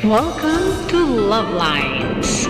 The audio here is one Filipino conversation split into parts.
Welcome to LuvLiNes.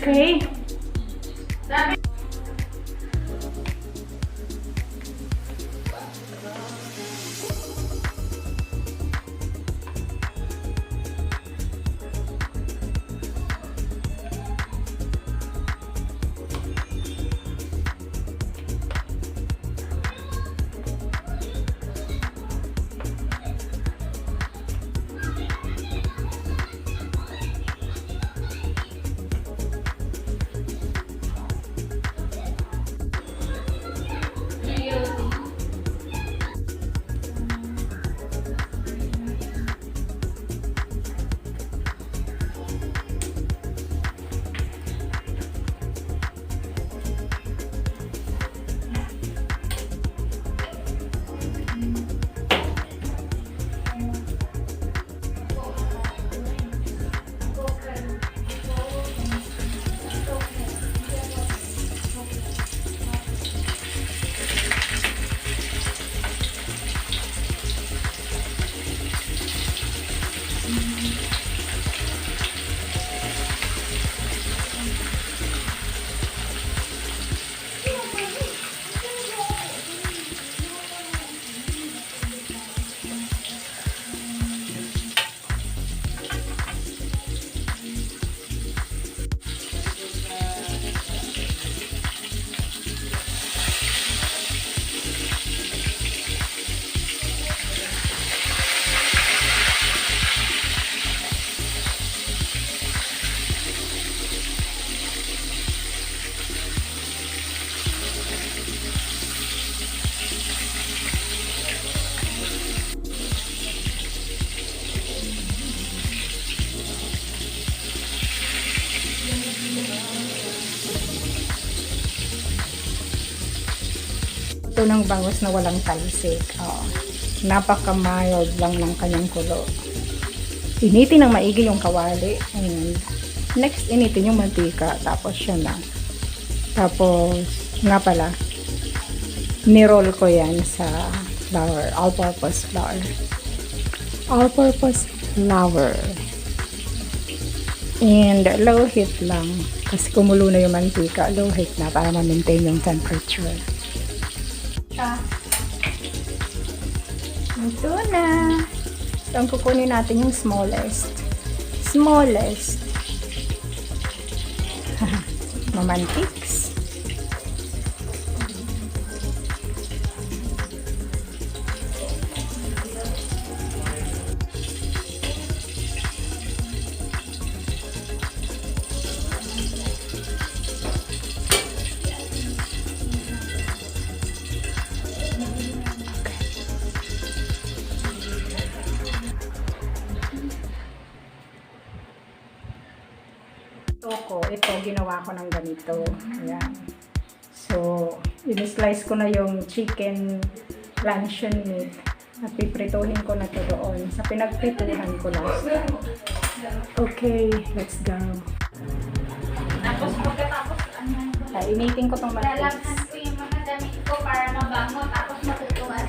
Okay. Ito ng bangus na walang talsik. Napaka-mild lang ng kanyang kulo. Initin ng maigi yung kawali. Ayan. Next, initin yung mantika. Tapos siya na. Tapos, nga pala, niroll ko yan sa flour. All-purpose flour. All-purpose flour. And low heat lang. Kasi kumulo na yung mantika. Low heat na para ma-maintain yung temperature. Ito na. So, ang kukunin natin yung smallest. Smallest. Mamantiks. Ito, ginawa ko ng ganito. Ayan. So, in-slice ko na yung chicken luncheon meat at piprituhin ko na ito doon sa pinagprituhan ko last. Okay, let's go. Tapos pagkatapos, Initin ko itong mantis. lalaghan ko yung mga damit ko para mabango, tapos matutuan.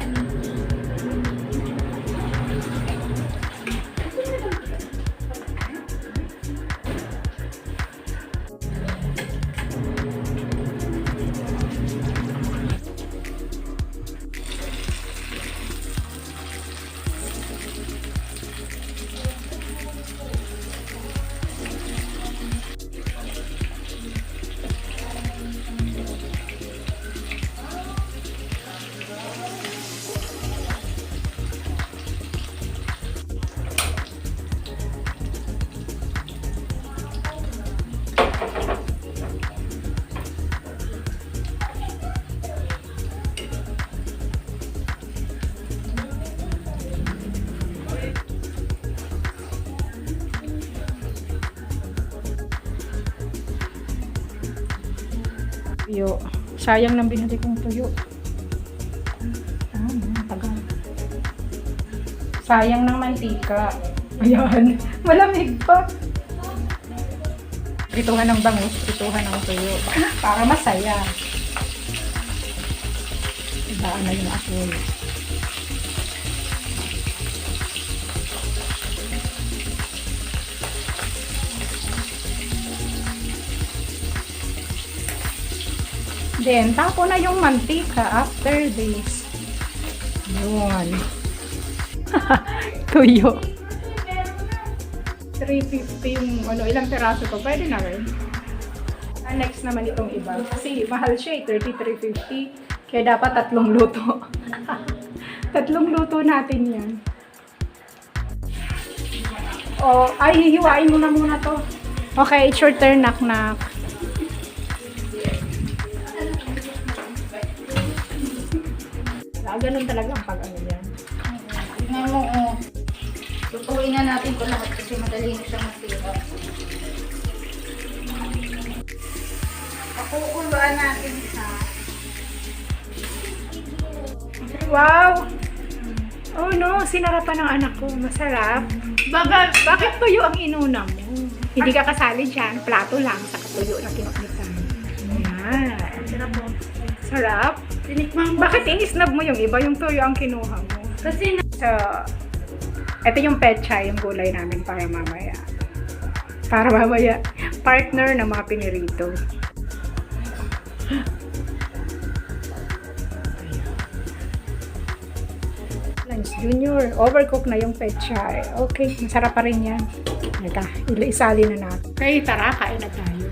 tuyo. Sayang nang binili kong tuyo. Tagal. Sayang ng mantika. Ayan. Malamig pa. Prituhan ng bangus, prituhan ng tuyo. Para masaya. Daan na yung apoy. Then, tapo na yung mantika after this. Yun. Tuyo. 350 yung ilang peraso to. Pwede na rin. Next naman itong iba. Kasi mahal siya 33.50. Kaya dapat 3 luto. 3 luto natin yan. Hihiwain mo na muna to. Okay, it's your turn, nak-nak. Ganun talaga ang pag-ano yan. Tingnan mo, tutuin na natin ito lahat kasi madali na siyang masira. Pakukuluan natin sa... Wow! Oh no, sinarapan ng anak ko. Masarap. Bakit tuyo ang inuna mo? Hindi ka kasali dyan. Plato lang sa tuyo na kinuknitan. Yan. Sarap po. Sarap. Bakit inisnab mo yung iba? Yung tuyo ang kinuha mo. Kasi So, ito yung pecha, yung gulay namin para mamaya. Para mamaya. Partner ng mga pinirito. Lance Junior, overcook na yung pecha. Okay, masarap pa rin yan. Isali na natin. Okay, tara, kain na tayo.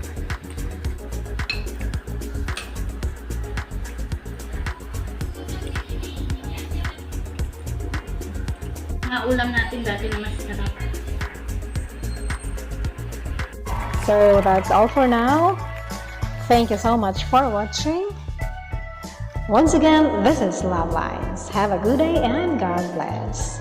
mga ulam natin dati na masarap. So that's all for now. Thank you so much for watching. Once again, this is LuvLiNes. Have a good day and God bless.